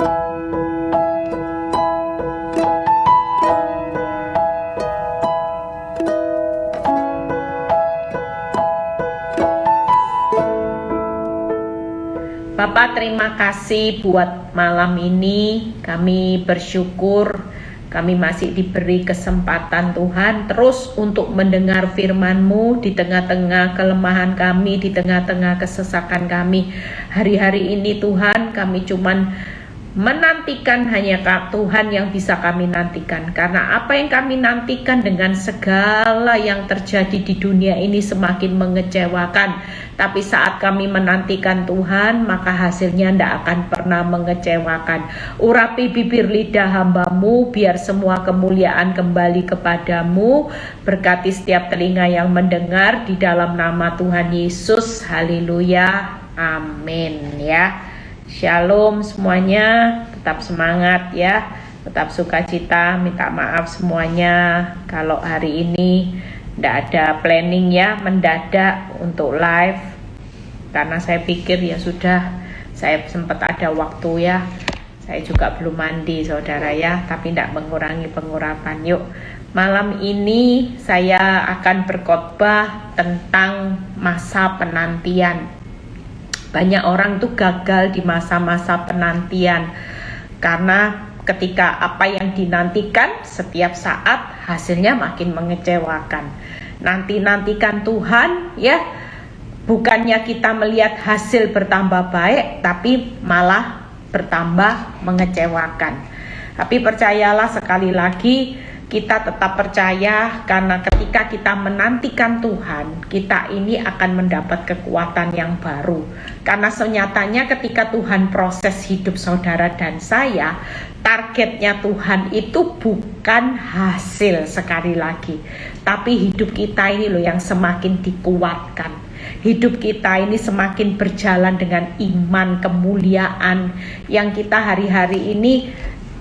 Bapak, terima kasih buat malam ini. Kami bersyukur kami masih diberi kesempatan Tuhan terus untuk mendengar firman-Mu di tengah-tengah kelemahan kami, di tengah-tengah kesesakan kami. Hari-hari ini Tuhan, kami cuman menantikan hanya Tuhan yang bisa kami nantikan, karena apa yang kami nantikan dengan segala yang terjadi di dunia ini semakin mengecewakan. Tapi saat kami menantikan Tuhan, maka hasilnya tidak akan pernah mengecewakan. Urapi bibir lidah hamba-Mu, biar semua kemuliaan kembali kepadamu. Berkati setiap telinga yang mendengar di dalam nama Tuhan Yesus. Haleluya, amin ya. Shalom semuanya, tetap semangat ya, tetap sukacita. Minta maaf semuanya kalau hari ini tidak ada planning ya, mendadak untuk live, karena saya pikir ya sudah, saya sempat ada waktu ya. Saya juga belum mandi saudara ya, tapi tidak mengurangi pengurapan. Yuk, malam ini saya akan berkhotbah tentang masa penantian. Banyak orang tuh gagal di masa-masa penantian, karena ketika apa yang dinantikan setiap saat hasilnya makin mengecewakan. Nantikan Tuhan ya, bukannya kita melihat hasil bertambah baik, tapi malah bertambah mengecewakan. Tapi percayalah, sekali lagi kita tetap percaya, karena ketika kita menantikan Tuhan, kita ini akan mendapat kekuatan yang baru. Karena senyatanya ketika Tuhan proses hidup saudara dan saya, targetnya Tuhan itu bukan hasil, sekali lagi, tapi hidup kita ini loh yang semakin dikuatkan. Hidup kita ini semakin berjalan dengan iman, kemuliaan yang kita hari-hari ini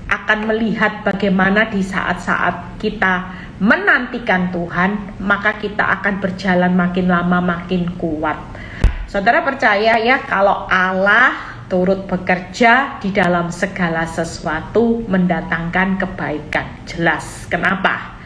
akan melihat bagaimana di saat-saat kita menantikan Tuhan, maka kita akan berjalan makin lama makin kuat. Saudara percaya ya, kalau Allah turut bekerja di dalam segala sesuatu mendatangkan kebaikan. Jelas. Kenapa?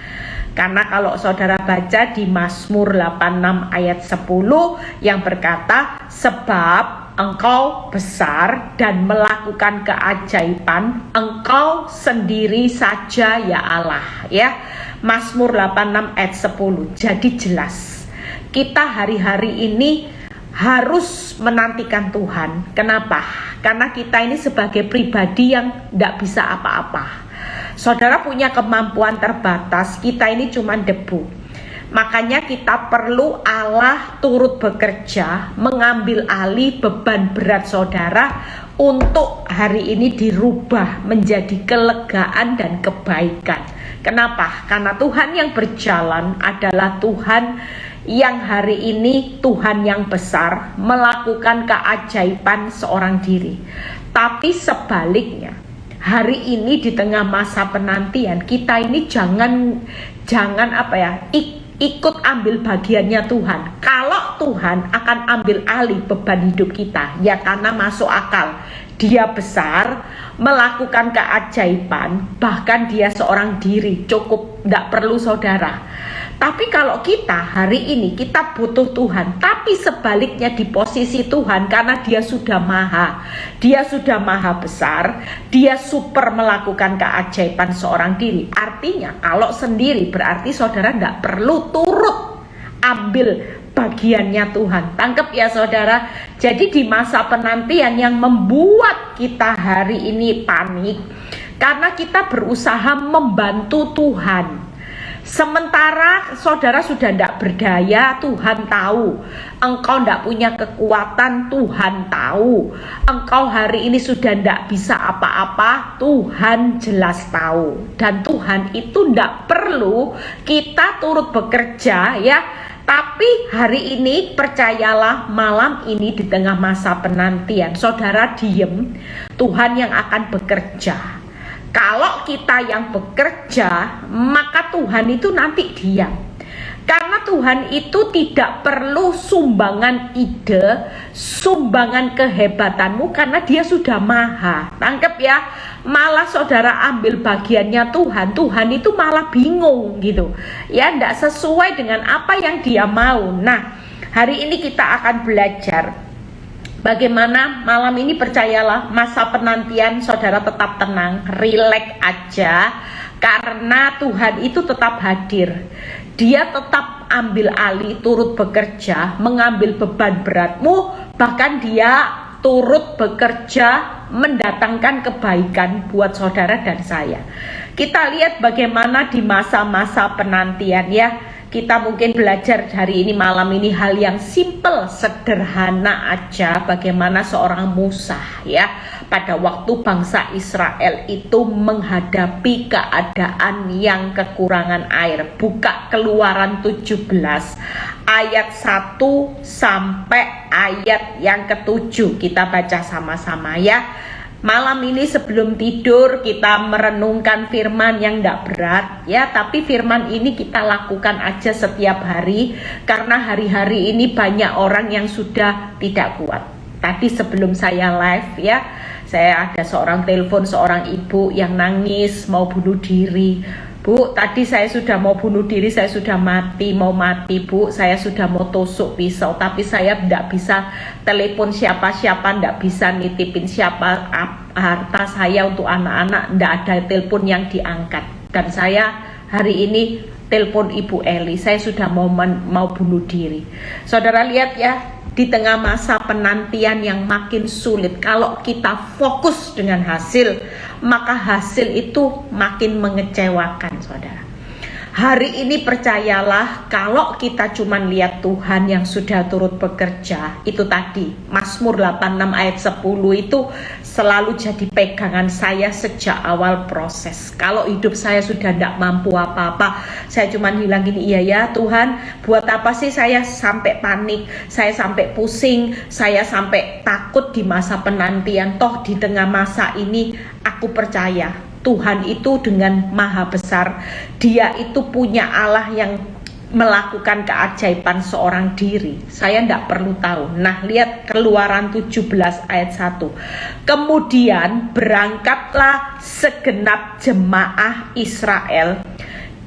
Karena kalau saudara baca di Mazmur 86 ayat 10 yang berkata, sebab Engkau besar dan melakukan keajaiban, Engkau sendiri saja ya Allah ya. Mazmur 86 ayat 10. Jadi jelas, kita hari-hari ini harus menantikan Tuhan. Kenapa? Karena kita ini sebagai pribadi yang tidak bisa apa-apa. Saudara punya kemampuan terbatas, kita ini cuma debu. Makanya kita perlu Allah turut bekerja, mengambil alih beban berat saudara untuk hari ini dirubah menjadi kelegaan dan kebaikan. Kenapa? Karena Tuhan yang berjalan adalah Tuhan yang hari ini, Tuhan yang besar, melakukan keajaiban seorang diri. Tapi sebaliknya, hari ini di tengah masa penantian, kita ini jangan ikut ambil bagiannya Tuhan. Kalau Tuhan akan ambil alih beban hidup kita, ya karena masuk akal. Dia besar, melakukan keajaiban, bahkan dia seorang diri, cukup, tidak perlu saudara. Tapi kalau kita hari ini, kita butuh Tuhan, tapi sebaliknya di posisi Tuhan, karena dia sudah maha besar, dia super melakukan keajaiban seorang diri. Artinya kalau sendiri berarti saudara tidak perlu turut ambil bagiannya Tuhan. Tangkap ya saudara. Jadi di masa penantian yang membuat kita hari ini panik, karena kita berusaha membantu Tuhan. Sementara saudara sudah tidak berdaya, Tuhan tahu. Engkau tidak punya kekuatan, Tuhan tahu. Engkau hari ini sudah tidak bisa apa-apa, Tuhan jelas tahu. Dan Tuhan itu tidak perlu kita turut bekerja ya. Tapi hari ini percayalah, malam ini di tengah masa penantian, saudara diem, Tuhan yang akan bekerja. Kalau kita yang bekerja, maka Tuhan itu nanti diam. Karena Tuhan itu tidak perlu sumbangan ide, sumbangan kehebatanmu, karena dia sudah maha. Tangkep ya, malah saudara ambil bagiannya Tuhan, Tuhan itu malah bingung gitu. Ya, tidak sesuai dengan apa yang dia mau. Nah, hari ini kita akan belajar bagaimana malam ini, percayalah, masa penantian saudara tetap tenang, rileks aja. Karena Tuhan itu tetap hadir. Dia tetap ambil alih, turut bekerja, mengambil beban beratmu, bahkan dia turut bekerja mendatangkan kebaikan buat saudara dan saya. Kita lihat bagaimana di masa-masa penantian ya. Kita mungkin belajar hari ini, malam ini, hal yang simple, sederhana aja. Bagaimana seorang Musa ya, pada waktu bangsa Israel itu menghadapi keadaan yang kekurangan air. Buka Keluaran 17 ayat 1 sampai ayat yang ke-7. Kita baca sama-sama ya. Malam ini sebelum tidur kita merenungkan firman yang tidak berat ya, tapi firman ini kita lakukan aja setiap hari, karena hari-hari ini banyak orang yang sudah tidak kuat. Tadi sebelum saya live ya, saya ada seorang telepon, seorang ibu yang nangis mau bunuh diri. Bu, tadi saya sudah mau bunuh diri, saya sudah mau mati bu, saya sudah mau tusuk pisau, tapi saya tidak bisa telepon siapa-siapa, tidak bisa nitipin siapa harta saya untuk anak-anak, tidak ada telepon yang diangkat. Dan saya hari ini telepon Ibu Eli, saya sudah mau bunuh diri. Saudara lihat ya, di tengah masa penantian yang makin sulit, kalau kita fokus dengan hasil, maka hasil itu makin mengecewakan saudara. Hari ini percayalah, kalau kita cuma lihat Tuhan yang sudah turut bekerja, itu tadi Mazmur 86 ayat 10 itu selalu jadi pegangan saya sejak awal proses. Kalau hidup saya sudah tidak mampu apa-apa, saya cuma bilang gini, iya ya Tuhan, buat apa sih saya sampai panik, saya sampai pusing, saya sampai takut di masa penantian. Toh di tengah masa ini aku percaya Tuhan itu dengan maha besar, dia itu punya Allah yang melakukan keajaiban seorang diri. Saya tidak perlu tahu. Nah lihat Keluaran 17 ayat 1. Kemudian berangkatlah segenap jemaah Israel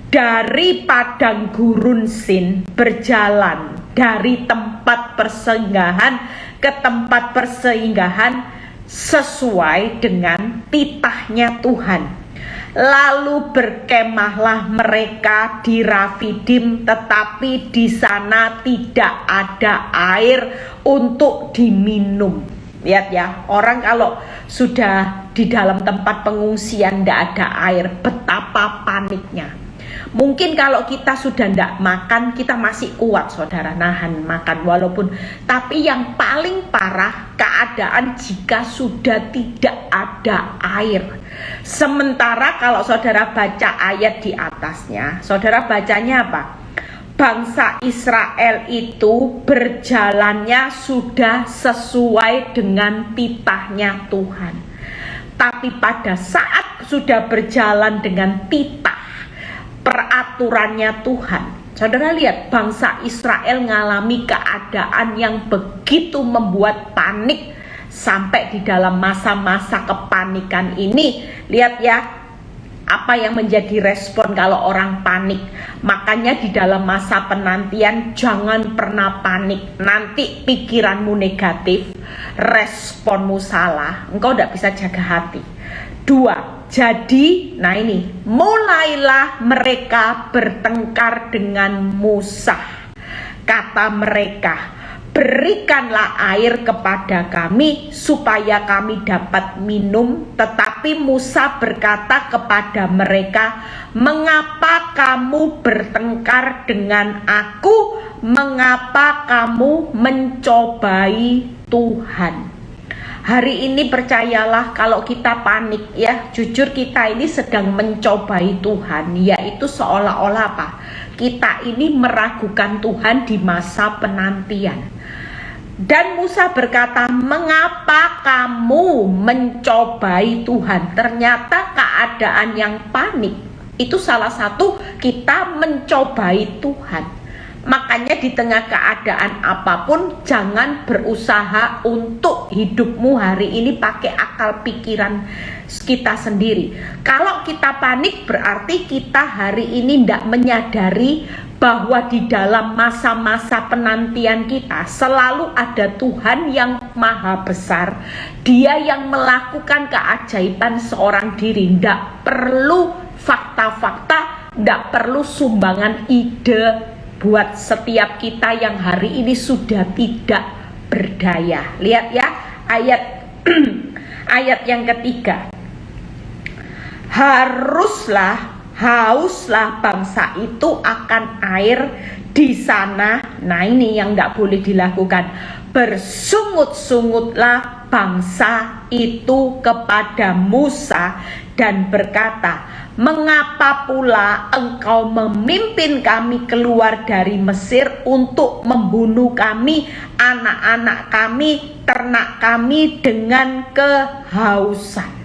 dari padang gurun Sin, berjalan dari tempat persinggahan ke tempat persinggahan sesuai dengan titahnya Tuhan. Lalu berkemahlah mereka di Rafidim, tetapi di sana tidak ada air untuk diminum. Lihat ya, orang kalau sudah di dalam tempat pengungsian tidak ada air, betapa paniknya. Mungkin kalau kita sudah tidak makan, kita masih kuat saudara, nahan makan walaupun. Tapi yang paling parah keadaan jika sudah tidak ada air. Sementara kalau saudara baca ayat di atasnya, saudara bacanya apa? Bangsa Israel itu berjalannya sudah sesuai dengan titahnya Tuhan. Tapi pada saat sudah berjalan dengan titah peraturannya Tuhan, saudara lihat bangsa Israel mengalami keadaan yang begitu membuat panik. Sampai di dalam masa-masa kepanikan ini, lihat ya apa yang menjadi respon kalau orang panik. Makanya di dalam masa penantian jangan pernah panik. Nanti pikiranmu negatif, responmu salah, engkau tidak bisa jaga hati. 2. Jadi, nah ini, mulailah mereka bertengkar dengan Musa. Kata mereka, berikanlah air kepada kami supaya kami dapat minum. Tetapi Musa berkata kepada mereka, mengapa kamu bertengkar dengan aku? Mengapa kamu mencobai Tuhan? Hari ini percayalah, kalau kita panik ya, jujur kita ini sedang mencobai Tuhan, yaitu seolah-olah apa? Kita ini meragukan Tuhan di masa penantian. Dan Musa berkata, mengapa kamu mencobai Tuhan? Ternyata keadaan yang panik itu salah satu kita mencobai Tuhan. Makanya di tengah keadaan apapun, jangan berusaha untuk hidupmu hari ini pakai akal pikiran kita sendiri. Kalau kita panik berarti kita hari ini tidak menyadari bahwa di dalam masa-masa penantian kita selalu ada Tuhan yang maha besar. Dia yang melakukan keajaiban seorang diri. Tidak perlu fakta-fakta, tidak perlu sumbangan ide buat setiap kita yang hari ini sudah tidak berdaya. Lihat ya ayat ayat yang ketiga. Hauslah bangsa itu akan air di sana. Nah, ini yang tidak boleh dilakukan. Bersungut-sungutlah bangsa itu kepada Musa dan berkata, mengapa pula engkau memimpin kami keluar dari Mesir untuk membunuh kami, anak-anak kami, ternak kami dengan kehausan?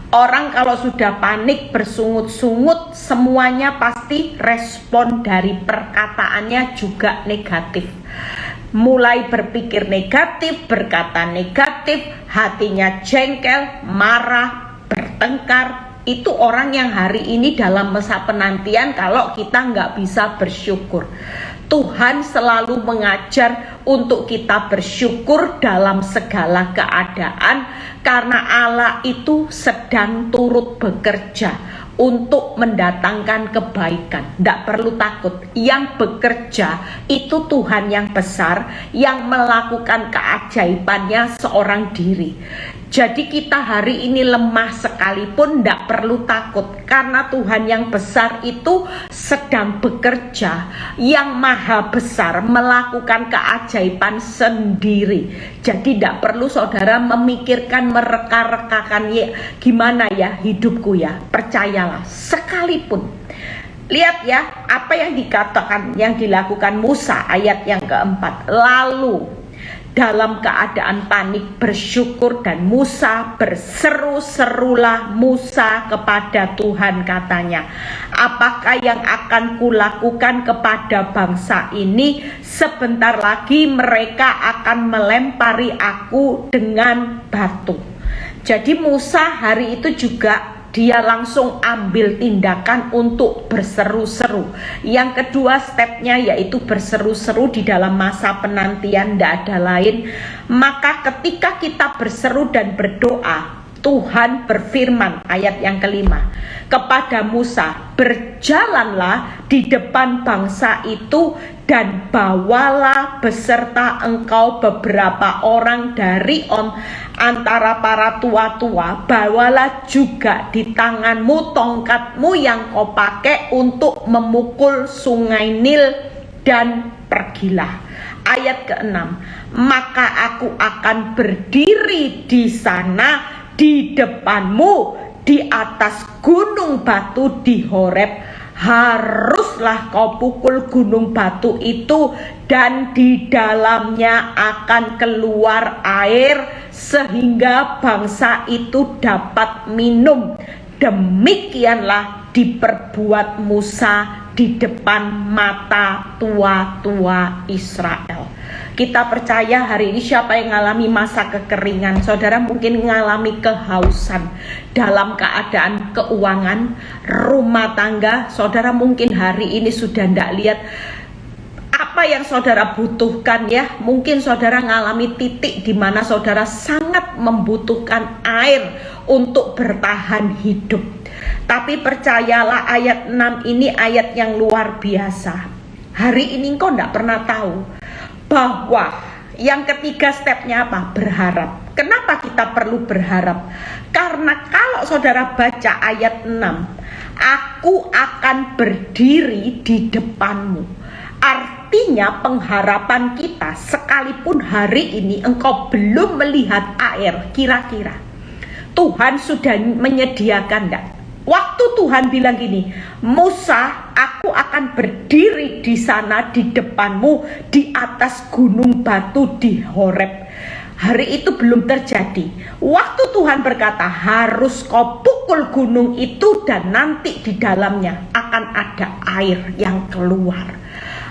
Orang kalau sudah panik, bersungut-sungut, semuanya pasti respon dari perkataannya juga negatif. Mulai berpikir negatif, berkata negatif, hatinya jengkel, marah, bertengkar. Itu orang yang hari ini dalam masa penantian kalau kita nggak bisa bersyukur. Tuhan selalu mengajar untuk kita bersyukur dalam segala keadaan, karena Allah itu sedang turut bekerja untuk mendatangkan kebaikan. Tidak perlu takut. Yang bekerja itu Tuhan yang besar, yang melakukan keajaibannya seorang diri. Jadi kita hari ini lemah sekalipun tidak perlu takut, karena Tuhan yang besar itu sedang bekerja, yang maha besar melakukan keajaiban sendiri. Jadi tidak perlu saudara memikirkan, mereka-rekakan ya, gimana ya hidupku ya. Percayalah, sekalipun. Lihat ya apa yang dikatakan, yang dilakukan Musa ayat yang keempat. Lalu dalam keadaan panik bersyukur, dan Musa berseru-serulah Musa kepada Tuhan, katanya, apakah yang akan kulakukan kepada bangsa ini? Sebentar lagi mereka akan melempari aku dengan batu. Jadi Musa hari itu juga dia langsung ambil tindakan untuk berseru-seru. Yang kedua stepnya yaitu berseru-seru di dalam masa penantian, tidak ada lain. Maka ketika kita berseru dan berdoa, Tuhan berfirman ayat yang kelima kepada Musa, berjalanlah di depan bangsa itu dan bawalah beserta engkau beberapa orang dari antara para tua-tua, bawalah juga di tanganmu tongkatmu yang kau pakai untuk memukul sungai Nil, dan pergilah. Ayat ke-6, maka aku akan berdiri di sana di depanmu di atas gunung batu di Horeb. Haruslah kau pukul gunung batu itu, dan di dalamnya akan keluar air sehingga bangsa itu dapat minum. Demikianlah diperbuat Musa di depan mata tua-tua Israel. Kita percaya hari ini siapa yang mengalami masa kekeringan, saudara mungkin mengalami kehausan dalam keadaan keuangan, rumah tangga, saudara mungkin hari ini sudah tidak lihat apa yang saudara butuhkan ya. Mungkin saudara mengalami titik di mana saudara sangat membutuhkan air untuk bertahan hidup. Tapi percayalah ayat 6 ini ayat yang luar biasa. Hari ini engkau tidak pernah tahu bahwa yang ketiga stepnya apa? Berharap. Kenapa kita perlu berharap? Karena kalau saudara baca ayat 6, aku akan berdiri di depanmu. Artinya pengharapan kita, sekalipun hari ini engkau belum melihat air, kira-kira Tuhan sudah menyediakan enggak? Waktu Tuhan bilang gini, Musa, aku akan berdiri di sana di depanmu di atas gunung batu di Horeb. Hari itu belum terjadi. Waktu Tuhan berkata, harus kau pukul gunung itu dan nanti di dalamnya akan ada air yang keluar.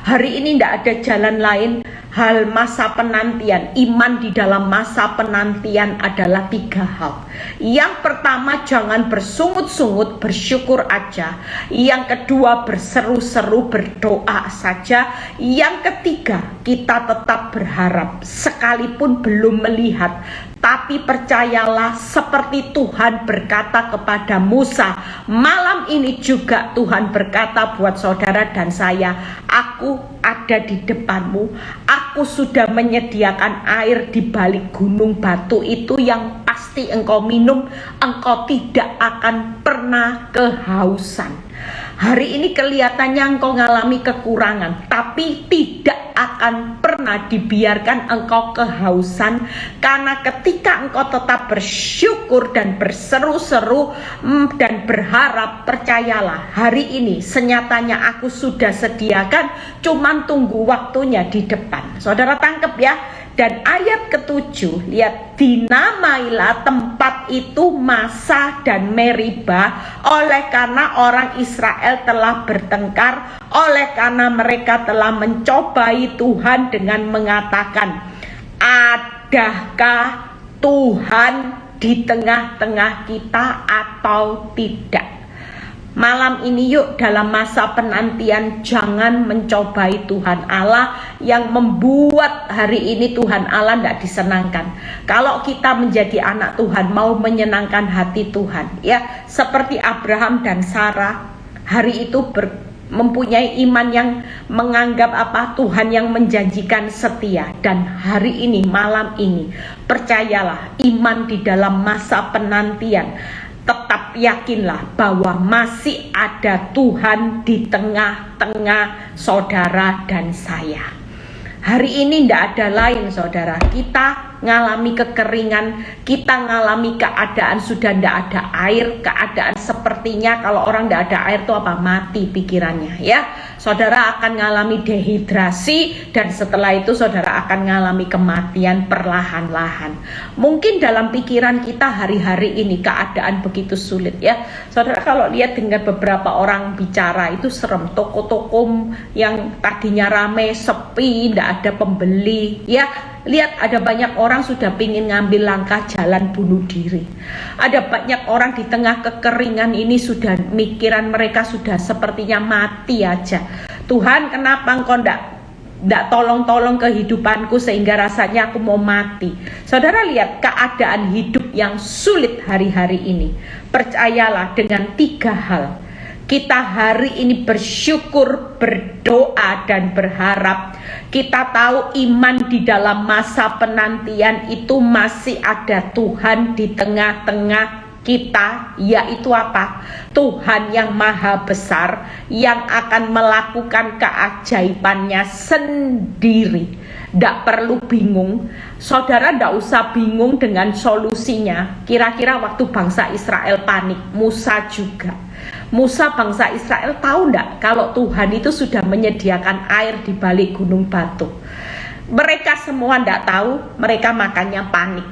Hari ini tidak ada jalan lain. Hal masa penantian, iman di dalam masa penantian adalah 3 hal. Yang pertama, jangan bersungut-sungut, bersyukur aja. Yang kedua, berseru-seru, berdoa saja. Yang ketiga, kita tetap berharap sekalipun belum melihat. Tapi percayalah, seperti Tuhan berkata kepada Musa, malam ini juga Tuhan berkata buat saudara dan saya, aku ada di depanmu, aku sudah menyediakan air di balik gunung batu itu yang pasti engkau minum, engkau tidak akan pernah kehausan. Hari ini kelihatannya engkau mengalami kekurangan, tapi tidak akan pernah dibiarkan engkau kehausan, karena ketika engkau tetap bersyukur dan berseru-seru dan berharap, percayalah, hari ini senyatanya aku sudah sediakan, cuman tunggu waktunya di depan. Saudara tangkep ya. Dan ayat ke-7, lihat, dinamailah tempat itu Masa dan Meribah, oleh karena orang Israel telah bertengkar, oleh karena mereka telah mencobai Tuhan dengan mengatakan, adakah Tuhan di tengah-tengah kita atau tidak? Malam ini yuk, dalam masa penantian, jangan mencobai Tuhan Allah yang membuat hari ini Tuhan Allah tidak disenangkan. Kalau kita menjadi anak Tuhan, mau menyenangkan hati Tuhan, ya, seperti Abraham dan Sarah, hari itu mempunyai iman yang menganggap Tuhan yang menjanjikan setia. Dan hari ini, malam ini, percayalah, iman di dalam masa penantian, tetap yakinlah bahwa masih ada Tuhan di tengah-tengah saudara dan saya. Hari ini tidak ada lain, saudara. Kita ngalami kekeringan, kita ngalami keadaan sudah tidak ada air, keadaan sepertinya kalau orang tidak ada air itu mati pikirannya, ya. Saudara akan ngalami dehidrasi, dan setelah itu saudara akan ngalami kematian perlahan-lahan. Mungkin dalam pikiran kita hari-hari ini keadaan begitu sulit, ya. Saudara kalau lihat dengan beberapa orang bicara itu serem, toko-toko yang tadinya ramai sepi, tidak ada pembeli, ya. Lihat, ada banyak orang sudah ingin ngambil langkah jalan bunuh diri. Ada banyak orang di tengah kekeringan ini sudah mikiran mereka sudah sepertinya mati aja. Tuhan, kenapa engkau tidak tolong-tolong kehidupanku sehingga rasanya aku mau mati. Saudara lihat keadaan hidup yang sulit hari-hari ini. Percayalah dengan 3 hal. Kita hari ini bersyukur, berdoa, dan berharap. Kita tahu iman di dalam masa penantian itu masih ada Tuhan di tengah-tengah kita, yaitu Tuhan yang maha besar, yang akan melakukan keajaibannya sendiri. Tidak perlu bingung. Saudara tidak usah bingung dengan solusinya. Kira-kira waktu bangsa Israel panik, Musa juga. Musa, bangsa Israel, tahu enggak kalau Tuhan itu sudah menyediakan air di balik gunung batu? Mereka semua enggak tahu, mereka makanya panik.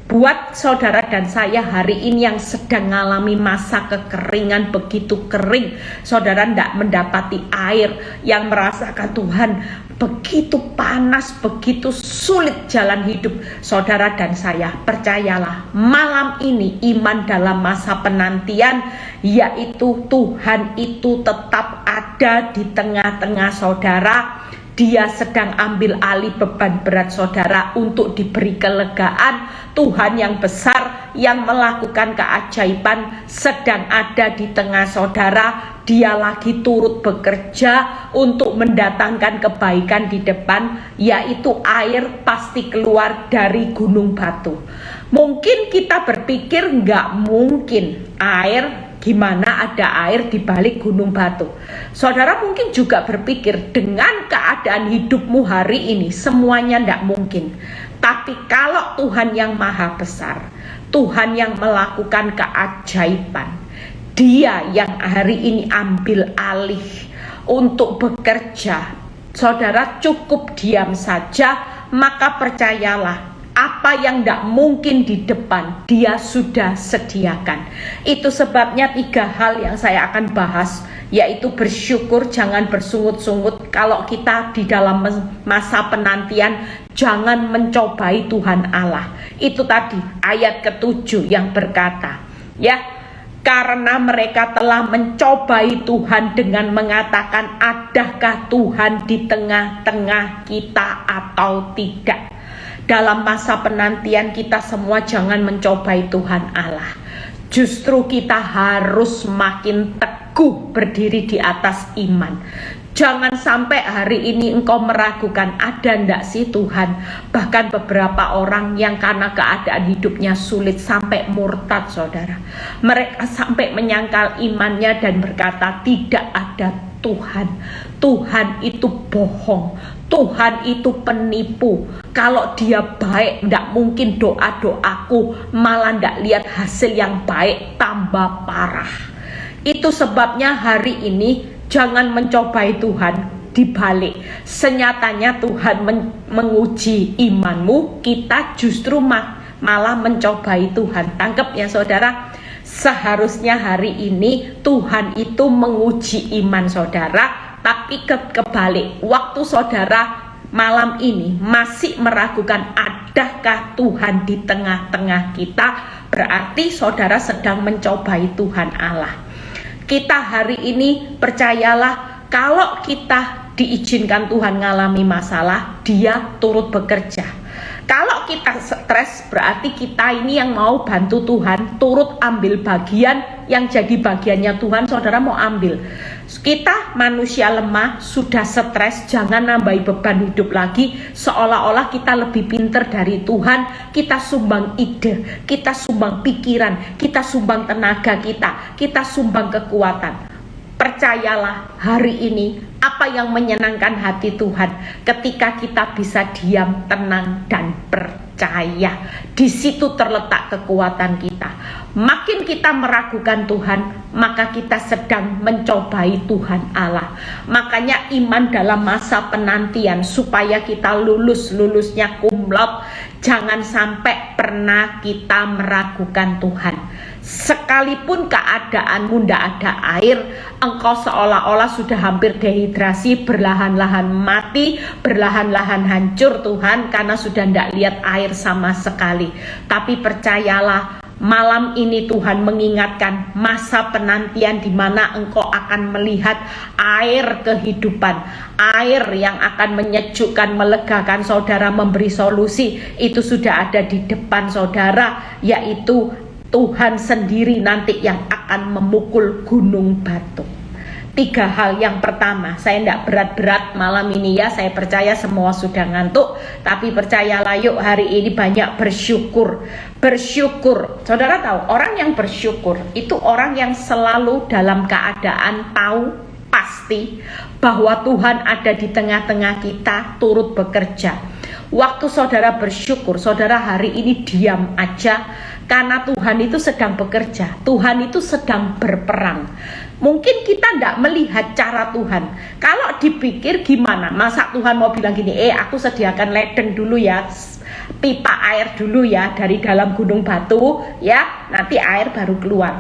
Buat saudara dan saya hari ini yang sedang mengalami masa kekeringan begitu kering, saudara enggak mendapati air, yang merasakan Tuhan begitu panas, begitu sulit jalan hidup saudara dan saya, percayalah, malam ini iman dalam masa penantian, yaitu Tuhan itu tetap ada di tengah-tengah saudara. Dia sedang ambil alih beban berat saudara untuk diberi kelegaan. Tuhan yang besar yang melakukan keajaiban sedang ada di tengah saudara. Dia lagi turut bekerja untuk mendatangkan kebaikan di depan, yaitu air pasti keluar dari gunung batu. Mungkin kita berpikir nggak mungkin air. Gimana ada air di balik gunung batu? Saudara mungkin juga berpikir dengan keadaan hidupmu hari ini semuanya tidak mungkin. Tapi kalau Tuhan yang maha besar, Tuhan yang melakukan keajaiban, Dia yang hari ini ambil alih untuk bekerja, saudara cukup diam saja, maka percayalah Apa yang tidak mungkin di depan, Dia sudah sediakan. Itu sebabnya 3 hal yang saya akan bahas, yaitu bersyukur, jangan bersungut-sungut. Kalau kita di dalam masa penantian, jangan mencobai Tuhan Allah. Itu tadi ayat ke-7 yang berkata, ya, karena mereka telah mencobai Tuhan dengan mengatakan, adakah Tuhan di tengah-tengah kita atau tidak? Dalam masa penantian kita semua jangan mencobai Tuhan Allah. Justru kita harus makin teguh berdiri di atas iman. Jangan sampai hari ini engkau meragukan, ada ndak sih Tuhan? Bahkan beberapa orang yang karena keadaan hidupnya sulit sampai murtad, saudara. Mereka sampai menyangkal imannya dan berkata, tidak ada Tuhan. Tuhan itu bohong. Tuhan itu penipu. Kalau Dia baik, ndak mungkin doa-doaku malah ndak lihat hasil yang baik, tambah parah. Itu sebabnya hari ini jangan mencobai Tuhan, dibalik. Senyatanya Tuhan menguji imanmu, kita justru malah mencobai Tuhan. Tangkap ya saudara. Seharusnya hari ini Tuhan itu menguji iman saudara, tapi kebalik. Waktu saudara malam ini masih meragukan adakah Tuhan di tengah-tengah kita, berarti saudara sedang mencobai Tuhan Allah. Kita hari ini percayalah, kalau kita diizinkan Tuhan mengalami masalah, Dia turut bekerja. Kalau kita stres, berarti kita ini yang mau bantu Tuhan, turut ambil bagian yang jadi bagiannya Tuhan, saudara mau ambil. Kita manusia lemah, sudah stres, jangan nambahi beban hidup lagi, seolah-olah kita lebih pintar dari Tuhan. Kita sumbang ide, kita sumbang pikiran, kita sumbang tenaga kita sumbang kekuatan. Percayalah hari ini, apa yang menyenangkan hati Tuhan ketika kita bisa diam, tenang, dan percaya. Di situ terletak kekuatan kita. Makin kita meragukan Tuhan, maka kita sedang mencobai Tuhan Allah. Makanya iman dalam masa penantian, supaya kita lulusnya cum laude, jangan sampai pernah kita meragukan Tuhan. Sekalipun keadaanmu tidak ada air, engkau seolah-olah sudah hampir dehidrasi, berlahan-lahan mati, berlahan-lahan hancur Tuhan, karena sudah tidak lihat air sama sekali. Tapi percayalah, malam ini Tuhan mengingatkan masa penantian di mana engkau akan melihat air kehidupan, air yang akan menyejukkan, melegakan saudara, memberi solusi. Itu sudah ada di depan saudara, yaitu Tuhan sendiri nanti yang akan memukul gunung batu. 3 hal. Yang pertama, saya tidak berat-berat malam ini ya, saya percaya semua sudah ngantuk, tapi percayalah yuk hari ini banyak bersyukur. Bersyukur, saudara tahu, orang yang bersyukur itu orang yang selalu dalam keadaan tahu pasti bahwa Tuhan ada di tengah-tengah kita, turut bekerja. Waktu saudara bersyukur, saudara hari ini diam aja, karena Tuhan itu sedang bekerja, Tuhan itu sedang berperang. Mungkin kita tidak melihat cara Tuhan. Kalau dipikir gimana, masa Tuhan mau bilang gini, aku sediakan ledeng dulu ya, pipa air dulu ya dari dalam gunung batu ya, nanti air baru keluar.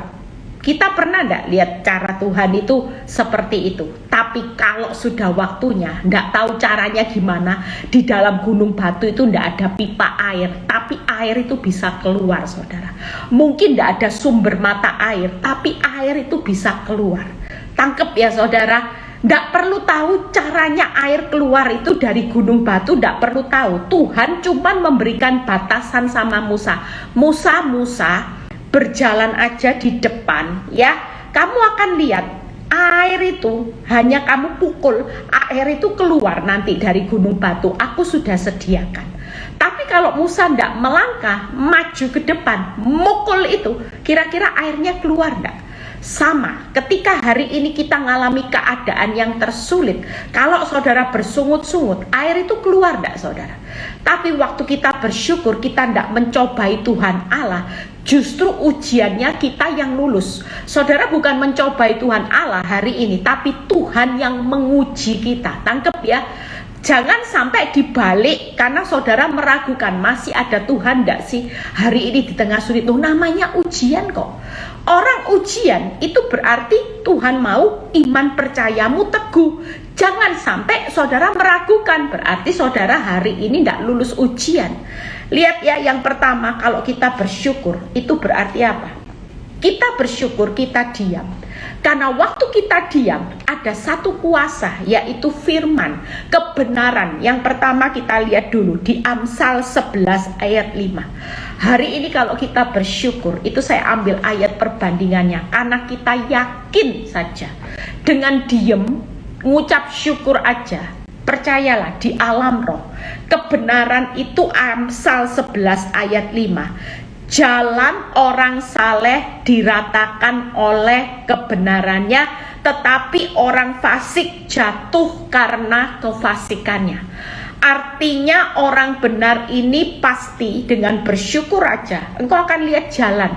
Kita pernah tidak lihat cara Tuhan itu seperti itu? Tapi kalau sudah waktunya, tidak tahu caranya gimana, di dalam gunung batu itu tidak ada pipa air, tapi air itu bisa keluar saudara. Mungkin tidak ada sumber mata air, tapi air itu bisa keluar. Tangkep ya saudara. Tidak perlu tahu caranya air keluar itu dari gunung batu, tidak perlu tahu. Tuhan cuma memberikan batasan sama Musa. Musa, berjalan aja di depan ya, kamu akan lihat air itu hanya kamu pukul, air itu keluar nanti dari gunung batu, aku sudah sediakan. Tapi kalau Musa tidak melangkah maju ke depan, mukul itu, kira-kira airnya keluar enggak? Sama, ketika hari ini kita mengalami keadaan yang tersulit, kalau saudara bersungut-sungut, air itu keluar enggak saudara? Tapi waktu kita bersyukur, kita tidak mencobai Tuhan Allah, justru ujiannya kita yang lulus. Saudara bukan mencobai Tuhan Allah hari ini, tapi Tuhan yang menguji kita. Tangkep ya. Jangan sampai dibalik karena saudara meragukan masih ada Tuhan enggak sih hari ini di tengah sulit. Namanya ujian kok. Orang ujian itu berarti Tuhan mau iman percayamu teguh. Jangan sampai saudara meragukan, berarti saudara hari ini enggak lulus ujian. Lihat ya, yang pertama, kalau kita bersyukur itu berarti apa? Kita bersyukur, kita diam. Karena waktu kita diam, ada satu kuasa, yaitu firman, kebenaran. Yang pertama kita lihat dulu di Amsal 11 ayat 5. Hari ini kalau kita bersyukur, itu saya ambil ayat perbandingannya. Karena kita yakin saja, dengan diem, ngucap syukur aja, percayalah di alam roh, kebenaran itu Amsal 11 ayat 5. Jalan orang saleh diratakan oleh kebenarannya, tetapi orang fasik jatuh karena kefasikannya. Artinya orang benar ini pasti dengan bersyukur aja engkau akan lihat jalan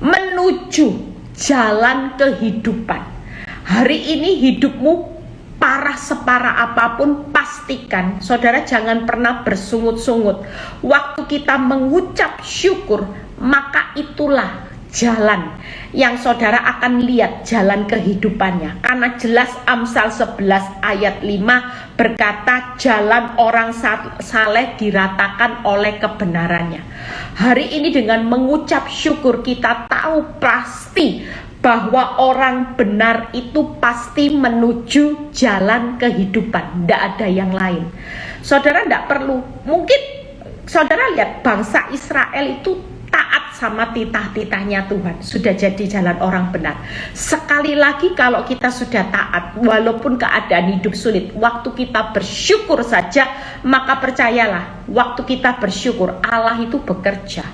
menuju jalan kehidupan. Hari ini hidupmu parah separah apapun, pastikan saudara jangan pernah bersungut-sungut. Waktu kita mengucap syukur, maka itulah jalan yang saudara akan lihat jalan kehidupannya. Karena jelas Amsal 11 ayat 5 berkata jalan orang saleh diratakan oleh kebenarannya. Hari ini dengan mengucap syukur kita tahu pasti bahwa orang benar itu pasti menuju jalan kehidupan, tidak ada yang lain. Saudara tidak perlu, mungkin saudara lihat bangsa Israel itu taat sama titah-titahnya Tuhan, sudah jadi jalan orang benar. Sekali lagi kalau kita sudah taat, walaupun keadaan hidup sulit, waktu kita bersyukur saja, maka percayalah, waktu kita bersyukur Allah itu bekerja,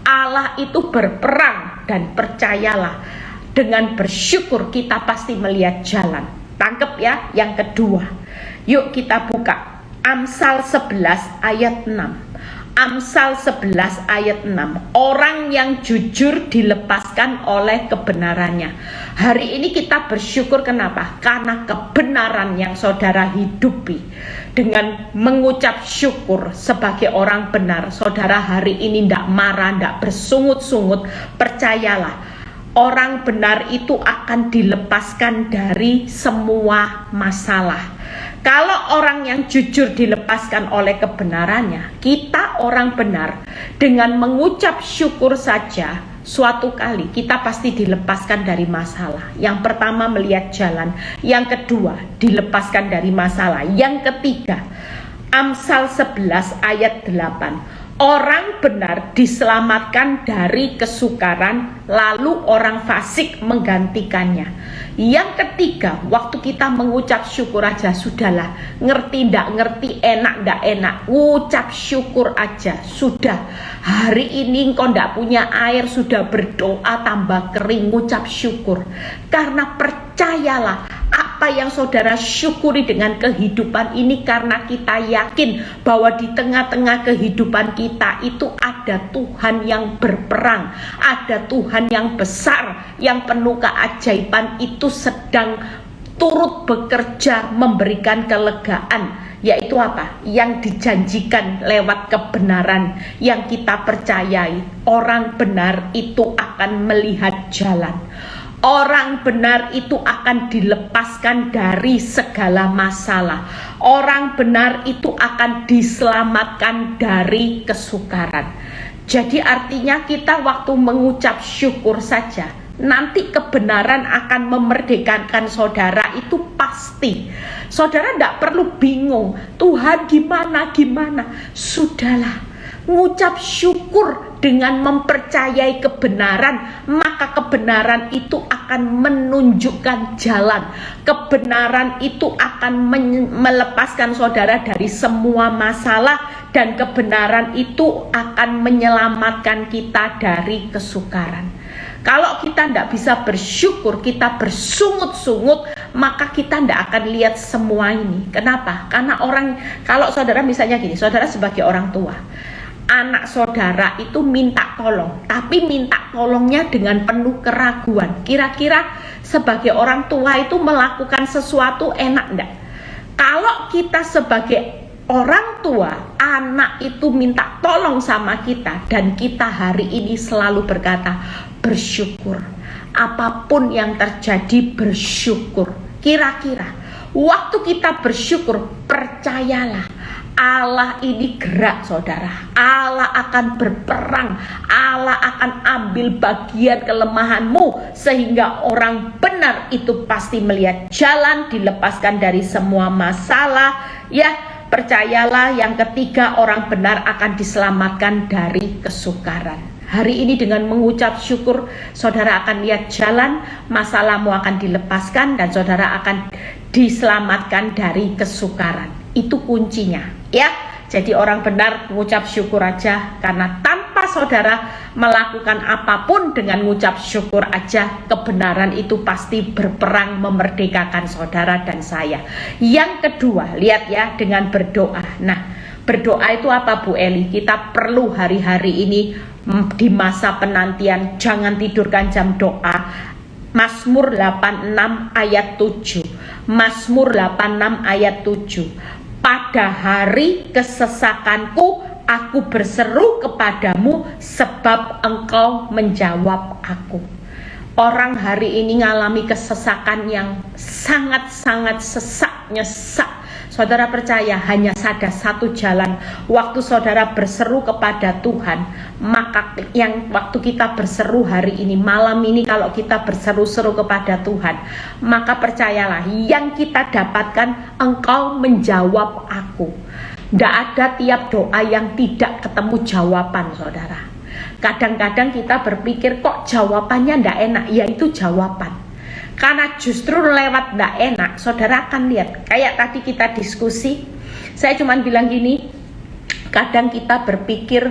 Allah itu berperang, dan percayalah dengan bersyukur kita pasti melihat jalan. Tangkep ya. Yang kedua, yuk kita buka Amsal 11 ayat 6. Amsal 11 ayat 6. Orang yang jujur dilepaskan oleh kebenarannya. Hari ini kita bersyukur, kenapa? Karena kebenaran yang saudara hidupi. Dengan mengucap syukur sebagai orang benar, saudara hari ini tidak marah, tidak bersungut-sungut. Percayalah, orang benar itu akan dilepaskan dari semua masalah. Kalau orang yang jujur dilepaskan oleh kebenarannya, kita orang benar dengan mengucap syukur saja, suatu kali kita pasti dilepaskan dari masalah. Yang pertama melihat jalan, yang kedua dilepaskan dari masalah, yang ketiga Amsal 11 ayat 8. Orang benar diselamatkan dari kesukaran, lalu orang fasik menggantikannya. Yang ketiga, waktu kita mengucap syukur aja, sudahlah, ngerti ndak ngerti, enak ndak enak, ucap syukur aja, sudah. Hari ini engkau ndak punya air, sudah berdoa tambah kering, ucap syukur. Karena percayalah, apa yang saudara syukuri dengan kehidupan ini, karena kita yakin bahwa di tengah-tengah kehidupan kita itu ada Tuhan yang berperang, ada Tuhan yang besar, yang penuh keajaiban, itu sedang turut bekerja memberikan kelegaan, yaitu apa? Yang dijanjikan lewat kebenaran yang kita percayai. Orang benar itu akan melihat jalan. Orang benar itu akan dilepaskan dari segala masalah. Orang benar itu akan diselamatkan dari kesukaran. Jadi artinya kita waktu mengucap syukur saja, nanti kebenaran akan memerdekakan saudara, itu pasti. Saudara tidak perlu bingung, Tuhan gimana. Sudahlah, ngucap syukur dengan mempercayai kebenaran, maka kebenaran itu akan menunjukkan jalan. Kebenaran itu akan melepaskan saudara dari semua masalah, dan kebenaran itu akan menyelamatkan kita dari kesukaran. Kalau kita tidak bisa bersyukur, kita bersungut-sungut, maka kita tidak akan lihat semua ini. Kenapa? Karena orang, kalau saudara misalnya gini, saudara sebagai orang tua, anak saudara itu minta tolong, tapi minta tolongnya dengan penuh keraguan. Kira-kira sebagai orang tua itu melakukan sesuatu enak enggak? Kalau Kalau kita sebagai orang tua, anak itu minta tolong sama kita, dan kita hari ini selalu berkata bersyukur. Apapun yang terjadi bersyukur. Kira-kira waktu kita bersyukur, percayalah Allah ini gerak, saudara. Allah akan berperang. Allah akan ambil bagian kelemahanmu, sehingga orang benar itu pasti melihat jalan, dilepaskan dari semua masalah. Ya, percayalah, yang ketiga, orang benar akan diselamatkan dari kesukaran. Hari ini dengan mengucap syukur, saudara akan lihat jalan, masalahmu akan dilepaskan, dan saudara akan diselamatkan dari kesukaran. Itu kuncinya, ya. Jadi orang benar mengucap syukur aja, karena tanpa saudara melakukan apapun dengan mengucap syukur aja, kebenaran itu pasti berperang memerdekakan saudara dan saya. Yang kedua, lihat ya, dengan berdoa. Nah, berdoa itu apa, Bu Eli? Kita perlu hari-hari ini di masa penantian, jangan tidurkan jam doa. Mazmur 86 ayat 7. Mazmur 86 ayat 7. Pada hari kesesakanku, aku berseru kepadamu, sebab engkau menjawab aku. Orang hari ini ngalami kesesakan yang sangat-sangat sesak, nyesak. Saudara percaya hanya ada satu jalan. Waktu saudara berseru kepada Tuhan, maka yang waktu kita berseru hari ini, malam ini, kalau kita berseru-seru kepada Tuhan, maka percayalah, yang kita dapatkan, engkau menjawab aku. Tidak ada tiap doa yang tidak ketemu jawaban, saudara. Kadang-kadang kita berpikir, kok jawabannya tidak enak? Ya, itu jawaban. Karena justru lewat tidak enak, saudara akan lihat. Kayak tadi kita diskusi, saya cuma bilang gini, kadang kita berpikir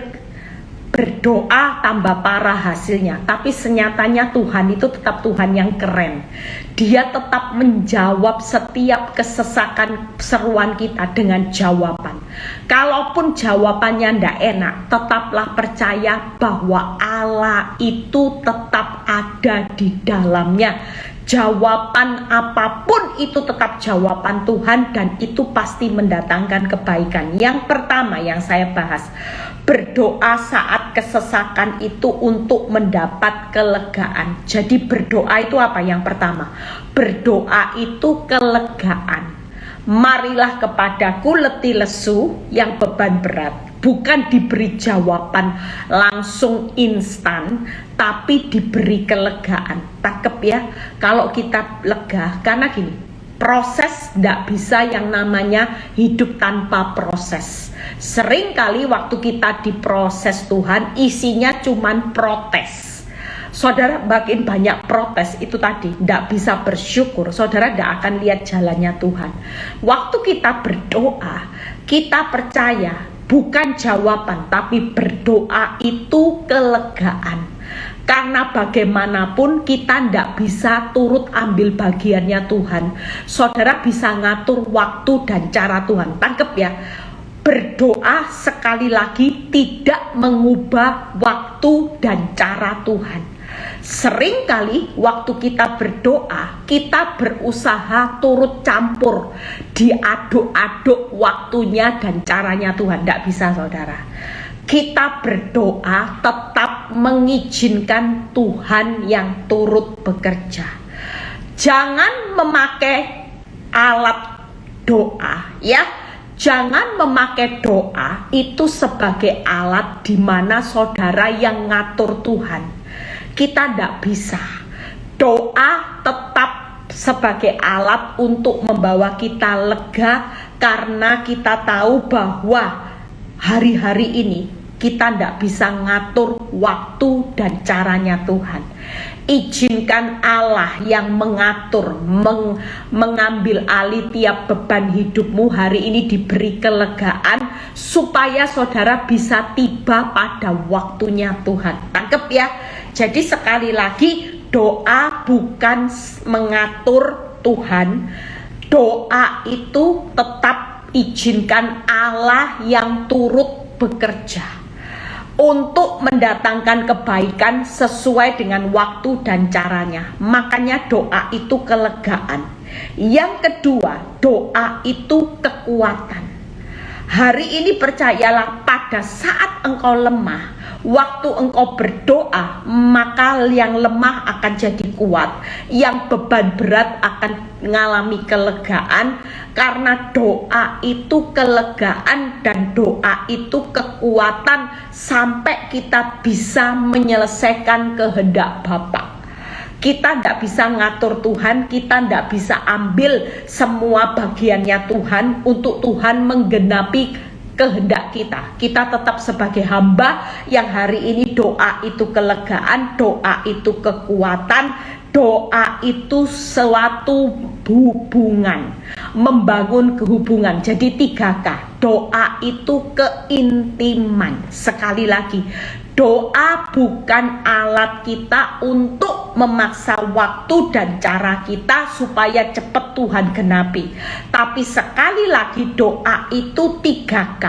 berdoa tambah parah hasilnya, tapi senyatanya Tuhan itu tetap Tuhan yang keren. Dia tetap menjawab setiap kesesakan seruan kita dengan jawaban. Kalaupun jawabannya tidak enak, tetaplah percaya bahwa Allah itu tetap ada di dalamnya. Jawaban apapun itu tetap jawaban Tuhan, dan itu pasti mendatangkan kebaikan. Yang pertama yang saya bahas, berdoa saat kesesakan itu untuk mendapat kelegaan. Jadi berdoa itu apa? Yang pertama, berdoa itu kelegaan. Marilah kepadaku letih lesu yang beban berat. Bukan diberi jawaban langsung instan, tapi diberi kelegaan. Tangkep ya, kalau kita lega. Karena gini, proses tidak bisa yang namanya hidup tanpa proses. Seringkali waktu kita diproses Tuhan, isinya cuman protes. Saudara makin banyak protes, itu tadi tidak bisa bersyukur, saudara tidak akan lihat jalannya Tuhan. Waktu kita berdoa, kita percaya bukan jawaban, tapi berdoa itu kelegaan. Karena bagaimanapun kita tidak bisa turut ambil bagiannya Tuhan. Saudara bisa ngatur waktu dan cara Tuhan. Tangkep ya, berdoa sekali lagi tidak mengubah waktu dan cara Tuhan. Seringkali waktu kita berdoa, kita berusaha turut campur, diaduk-aduk waktunya dan caranya Tuhan. Tidak bisa, saudara. Kita berdoa tetap mengizinkan Tuhan yang turut bekerja. Jangan memakai alat doa, ya. Jangan memakai doa itu sebagai alat di mana saudara yang ngatur Tuhan. Kita tidak bisa. Doa tetap sebagai alat untuk membawa kita lega, karena kita tahu bahwa hari-hari ini kita tidak bisa ngatur waktu dan caranya Tuhan. Izinkan Allah yang mengatur, mengambil alih tiap beban hidupmu hari ini, diberi kelegaan supaya saudara bisa tiba pada waktunya Tuhan. Tangkep ya. Jadi sekali lagi, doa bukan mengatur Tuhan. Doa itu tetap izinkan Allah yang turut bekerja untuk mendatangkan kebaikan sesuai dengan waktu dan caranya. Makanya doa itu kelegaan. Yang kedua, doa itu kekuatan. Hari ini percayalah, pada saat engkau lemah, waktu engkau berdoa, maka yang lemah akan jadi kuat, yang beban berat akan mengalami kelegaan, karena doa itu kelegaan dan doa itu kekuatan sampai kita bisa menyelesaikan kehendak Bapa. Kita tidak bisa ngatur Tuhan, kita tidak bisa ambil semua bagiannya Tuhan untuk Tuhan menggenapi kehendak kita. Kita tetap sebagai hamba yang hari ini doa itu kelegaan, doa itu kekuatan, doa itu suatu hubungan, membangun kehubungan. Jadi 3K, doa itu keintiman. Sekali lagi, doa bukan alat kita untuk memaksa waktu dan cara kita supaya cepat Tuhan genapi. Tapi sekali lagi, doa itu 3K.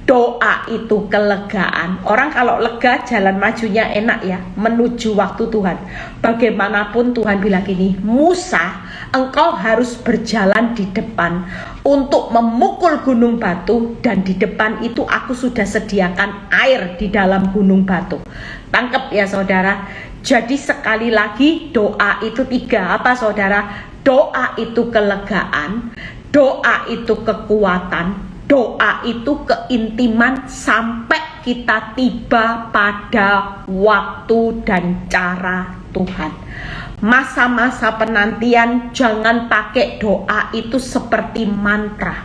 Doa itu kelegaan. Orang kalau lega, jalan majunya enak ya, menuju waktu Tuhan. Bagaimanapun Tuhan bilang gini, Musa, engkau harus berjalan di depan untuk memukul gunung batu, dan di depan itu aku sudah sediakan air di dalam gunung batu. Tangkep ya saudara. Jadi sekali lagi, doa itu 3. Apa saudara? Doa itu kelegaan, doa itu kekuatan, doa itu keintiman sampai kita tiba pada waktu dan cara Tuhan. Masa-masa penantian jangan pakai doa itu seperti mantra.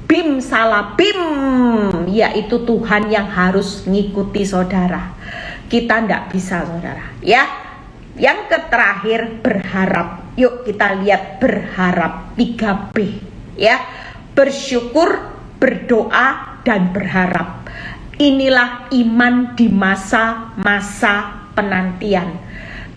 Bim salah bim, yaitu Tuhan yang harus ngikuti saudara. Kita tidak bisa saudara ya. Yang terakhir, berharap. Yuk kita lihat berharap, 3B ya. Bersyukur, berdoa, dan berharap. Inilah iman di masa-masa penantian.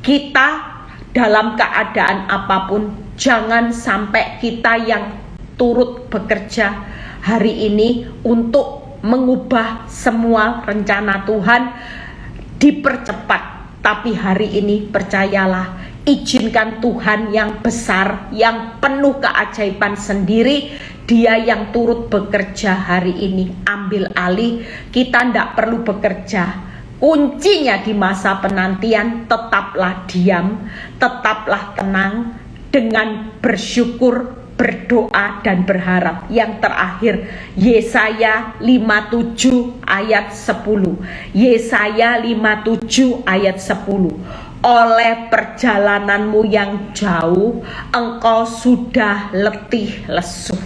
Kita dalam keadaan apapun, jangan sampai kita yang turut bekerja hari ini untuk mengubah semua rencana Tuhan dipercepat. Tapi hari ini percayalah, izinkan Tuhan yang besar, yang penuh keajaiban sendiri, Dia yang turut bekerja hari ini, ambil alih. Kita tidak perlu bekerja. Kuncinya di masa penantian, tetaplah diam, tetaplah tenang, dengan bersyukur, berdoa, dan berharap. Yang terakhir, Yesaya 57 ayat 10. Yesaya 57 ayat 10. Oleh perjalananmu yang jauh, engkau sudah letih lesu.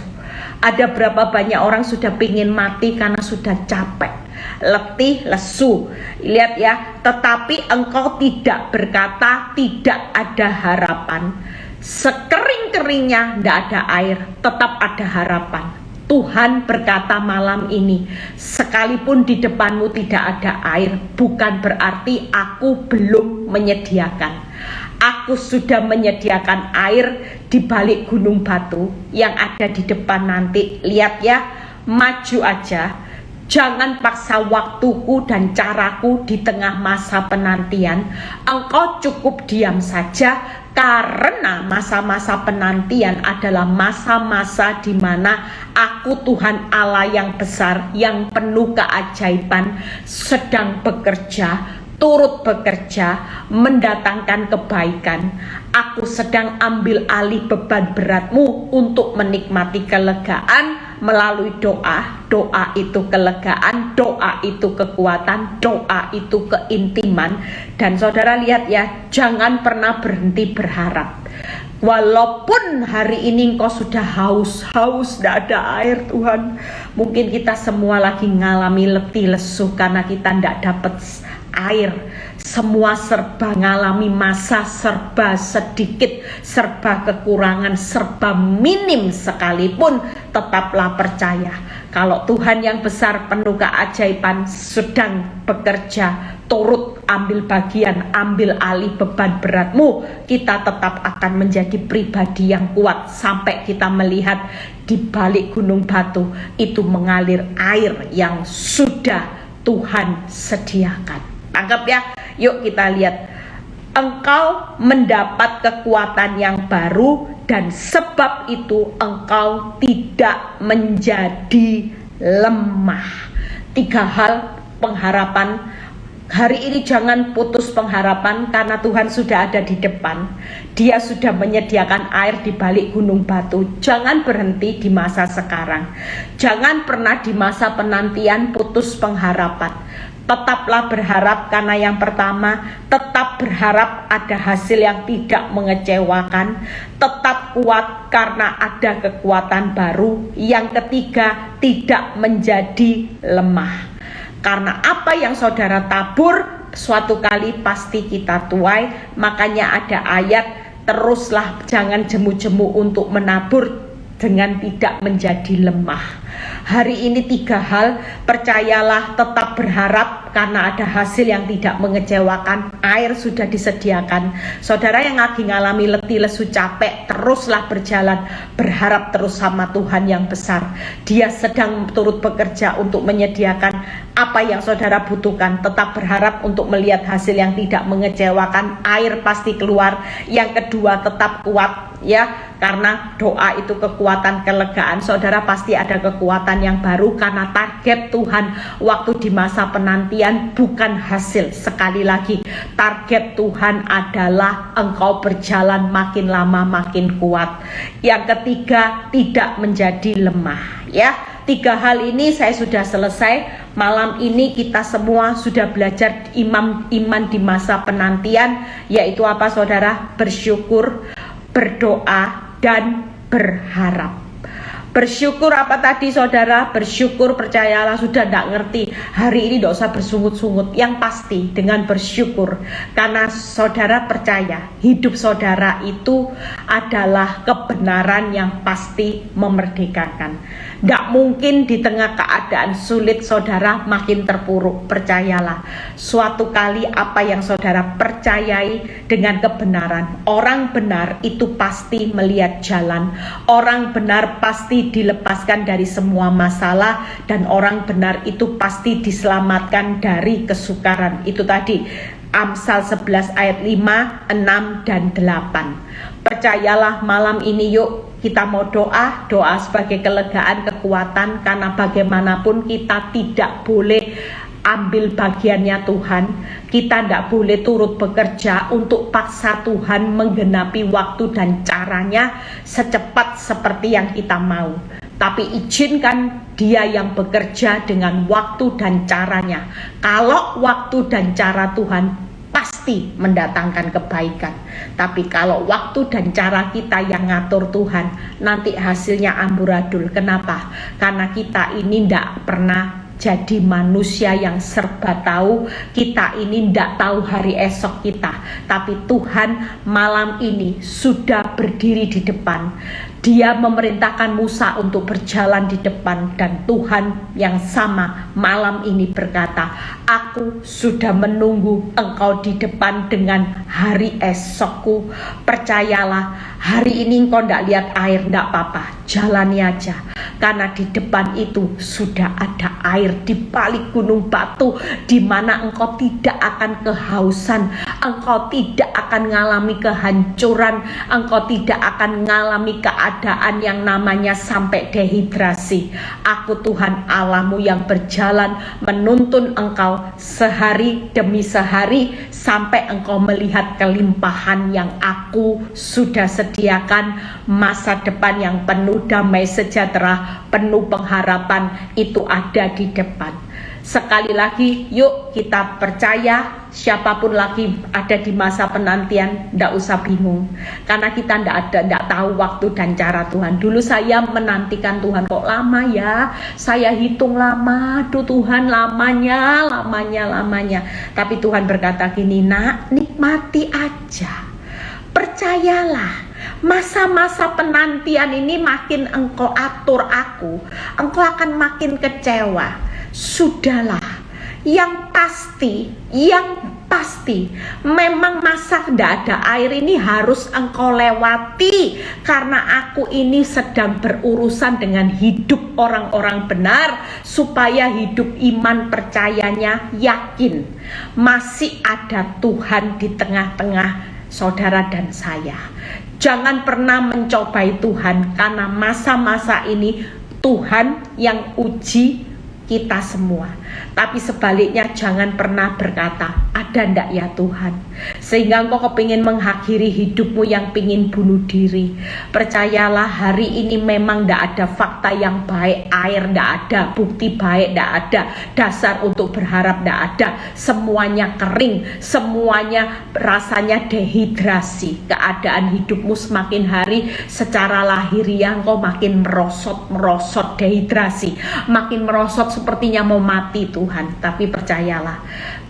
Ada berapa banyak orang sudah pingin mati karena sudah capek, letih lesu. Lihat ya, tetapi engkau tidak berkata tidak ada harapan. Sekering-keringnya tidak ada air, tetap ada harapan. Tuhan berkata malam ini, sekalipun di depanmu tidak ada air, bukan berarti aku belum menyediakan. Aku sudah menyediakan air di balik gunung batu yang ada di depan nanti. Lihat ya, maju aja. Jangan paksa waktuku dan caraku di tengah masa penantian. Engkau cukup diam saja, karena masa-masa penantian adalah masa-masa di mana aku Tuhan Allah yang besar, yang penuh keajaiban, sedang bekerja, turut bekerja, mendatangkan kebaikan. Aku sedang ambil alih beban beratmu untuk menikmati kelegaan melalui doa. Doa itu kelegaan, doa itu kekuatan, doa itu keintiman. Dan saudara lihat ya, jangan pernah berhenti berharap. Walaupun hari ini engkau sudah haus, tidak ada air Tuhan. Mungkin kita semua lagi ngalami letih lesu karena kita tidak dapat air. Semua serba ngalami masa serba sedikit, serba kekurangan, serba minim sekalipun, tetaplah percaya kalau Tuhan yang besar penuh keajaiban sedang bekerja, turut ambil bagian, ambil alih beban beratmu. Kita tetap akan menjadi pribadi yang kuat sampai kita melihat di balik gunung batu itu mengalir air yang sudah Tuhan sediakan. Tangkap ya. Yuk kita lihat. Engkau mendapat kekuatan yang baru dan sebab itu engkau tidak menjadi lemah. 3 hal pengharapan. Hari ini jangan putus pengharapan karena Tuhan sudah ada di depan. Dia sudah menyediakan air di balik gunung batu. Jangan berhenti di masa sekarang. Jangan pernah di masa penantian putus pengharapan. Tetaplah berharap karena yang pertama, tetap berharap ada hasil yang tidak mengecewakan. Tetap kuat karena ada kekuatan baru. Yang ketiga, tidak menjadi lemah. Karena apa yang saudara tabur, suatu kali pasti kita tuai. Makanya ada ayat, teruslah jangan jemu-jemu untuk menabur dengan tidak menjadi lemah. Hari ini 3 hal, percayalah, tetap berharap karena ada hasil yang tidak mengecewakan. Air sudah disediakan. Saudara yang lagi ngalami letih, lesu, capek, teruslah berjalan, berharap terus sama Tuhan yang besar. Dia sedang turut bekerja untuk menyediakan apa yang saudara butuhkan. Tetap berharap untuk melihat hasil yang tidak mengecewakan. Air pasti keluar. Yang kedua, tetap kuat ya, karena doa itu kekuatan, kelegaan. Saudara pasti ada kekuatan yang baru karena target Tuhan waktu di masa penantian bukan hasil. Sekali lagi, target Tuhan adalah engkau berjalan makin lama makin kuat. Yang ketiga, tidak menjadi lemah ya. 3 hal ini saya sudah selesai. Malam ini kita semua sudah belajar iman di masa penantian, yaitu apa saudara? Bersyukur, berdoa, dan berharap. Bersyukur apa tadi saudara? Bersyukur, percayalah, sudah tidak ngerti hari ini tidak usah bersungut-sungut. Yang pasti dengan bersyukur, karena saudara percaya hidup saudara itu adalah kebenaran yang pasti memerdekakan. Tidak mungkin di tengah keadaan sulit saudara makin terpuruk. Percayalah, suatu kali apa yang saudara percayai dengan kebenaran, orang benar itu pasti melihat jalan. Orang benar pasti dilepaskan dari semua masalah, dan orang benar itu pasti diselamatkan dari kesukaran. Itu tadi Amsal 11 ayat 5, 6, dan 8. Percayalah malam ini, yuk kita mau doa sebagai kelegaan, kekuatan, karena bagaimanapun kita tidak boleh ambil bagiannya Tuhan. Kita tidak boleh turut bekerja untuk paksa Tuhan menggenapi waktu dan caranya secepat seperti yang kita mau. Tapi izinkan Dia yang bekerja dengan waktu dan caranya. Kalau waktu dan cara Tuhan pasti mendatangkan kebaikan. Tapi kalau waktu dan cara kita yang ngatur Tuhan, nanti hasilnya amburadul. Kenapa? Karena kita ini tidak pernah jadi manusia yang serba tahu. Kita ini tidak tahu hari esok kita. Tapi Tuhan malam ini sudah berdiri di depan. Dia memerintahkan Musa untuk berjalan di depan, dan Tuhan yang sama malam ini berkata, aku sudah menunggu engkau di depan dengan hari esokku. Percayalah, hari ini engkau tidak lihat air, tidak apa-apa, jalani aja. Karena di depan itu sudah ada air di balik gunung batu, di mana engkau tidak akan kehausan, engkau tidak akan mengalami kehancuran, engkau tidak akan mengalami keadaan yang namanya sampai dehidrasi. Aku Tuhan Allahmu yang berjalan menuntun engkau sehari demi sehari sampai engkau melihat kelimpahan yang aku sudah sediakan. Masa depan yang penuh damai sejahtera, penuh pengharapan itu ada di depan. Sekali lagi, yuk kita percaya. Siapapun lagi ada di masa penantian, tidak usah bingung, karena kita tidak tahu waktu dan cara Tuhan. Dulu saya menantikan Tuhan, kok lama ya, saya hitung lama, aduh Tuhan lamanya. Tapi Tuhan berkata gini, nak, nikmati aja, percayalah. Masa-masa penantian ini makin engkau atur aku, engkau akan makin kecewa. Sudahlah, yang pasti memang masa tidak ada air ini harus engkau lewati, karena aku ini sedang berurusan dengan hidup orang-orang benar, supaya hidup iman percayanya yakin masih ada Tuhan di tengah-tengah saudara dan saya. Jangan pernah mencobai Tuhan, karena masa-masa ini Tuhan yang uji kita semua. Tapi sebaliknya jangan pernah berkata, ada ndak ya Tuhan, sehingga engkau kepingin mengakhiri hidupmu yang pingin bunuh diri. Percayalah, hari ini memang ndak ada fakta yang baik, air ndak ada, bukti baik ndak ada, dasar untuk berharap ndak ada. Semuanya kering, semuanya rasanya dehidrasi. Keadaan hidupmu semakin hari secara lahiriah engkau makin merosot dehidrasi, makin merosot sepertinya mau mati Tuhan. Tapi percayalah,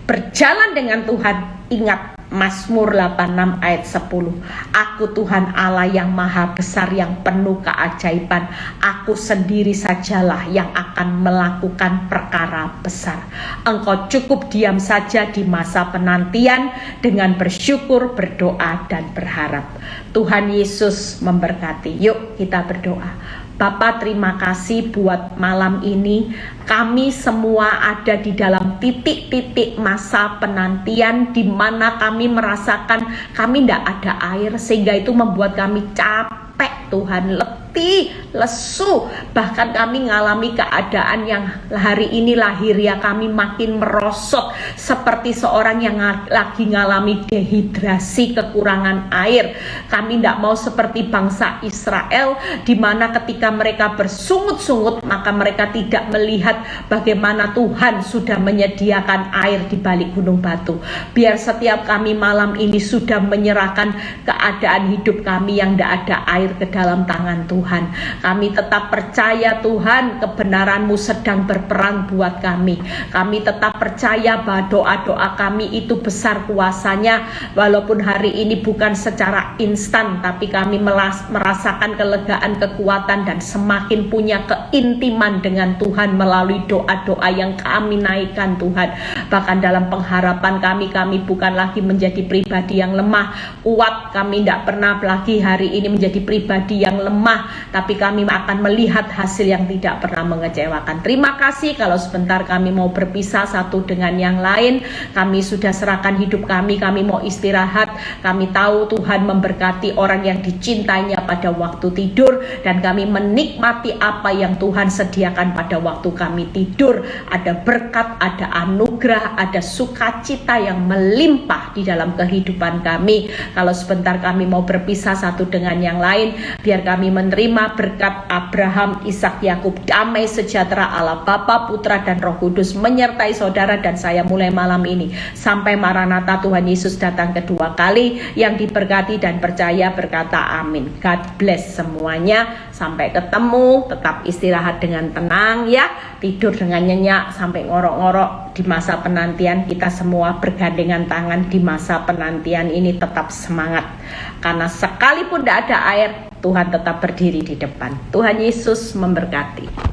berjalan dengan Tuhan. Ingat Mazmur 86 ayat 10. Aku Tuhan Allah yang maha besar, yang penuh keajaiban. Aku sendiri sajalah yang akan melakukan perkara besar. Engkau cukup diam saja di masa penantian dengan bersyukur, berdoa, dan berharap. Tuhan Yesus memberkati. Yuk kita berdoa. Bapa, terima kasih buat malam ini. Kami semua ada di dalam titik-titik masa penantian di mana kami merasakan kami tidak ada air, sehingga itu membuat kami capek Tuhan, letih, lesu. Bahkan kami mengalami keadaan yang hari ini lahiriah kami makin merosot seperti seorang yang lagi mengalami dehidrasi, kekurangan air. Kami tidak mau seperti bangsa Israel, di mana ketika mereka bersungut-sungut maka mereka tidak melihat bagaimana Tuhan sudah menyediakan air di balik gunung batu. Biar setiap kami malam ini sudah menyerahkan keadaan hidup kami yang tidak ada air ke dalam tangan Tuhan. Kami tetap percaya Tuhan, kebenaran-Mu sedang berperang buat kami. Kami tetap percaya bahwa doa-doa kami itu besar kuasanya, walaupun hari ini bukan secara instan, tapi kami merasakan kelegaan, kekuatan, dan semakin punya keintiman dengan Tuhan melalui doa-doa yang kami naikkan Tuhan. Bahkan dalam pengharapan kami bukan lagi menjadi pribadi yang lemah, kuat. Kami tidak pernah lagi hari ini menjadi pribadi yang lemah, tapi kami akan melihat hasil yang tidak pernah mengecewakan. Terima kasih kalau sebentar kami mau berpisah satu dengan yang lain. Kami sudah serahkan hidup kami mau istirahat. Kami tahu Tuhan memberkati orang yang dicintainya pada waktu tidur, dan kami menikmati apa yang Tuhan sediakan pada waktu kami tidur. Ada berkat, ada anugerah, ada sukacita yang melimpah di dalam kehidupan kami. Kalau sebentar kami mau berpisah satu dengan yang lain, biar kami menerima berkat Abraham, Ishak, Yakub. Damai sejahtera Allah Bapa, Putra, dan Roh Kudus menyertai saudara dan saya mulai malam ini sampai Maranatha Tuhan Yesus datang kedua kali. Yang diberkati dan percaya berkata amin. God bless semuanya. Sampai ketemu. Tetap istirahat dengan tenang ya. Tidur dengan nyenyak sampai ngorok-ngorok. Di masa penantian kita semua bergandengan tangan. Di masa penantian ini tetap semangat, karena sekalipun tidak ada air, Tuhan tetap berdiri di depan. Tuhan Yesus memberkati.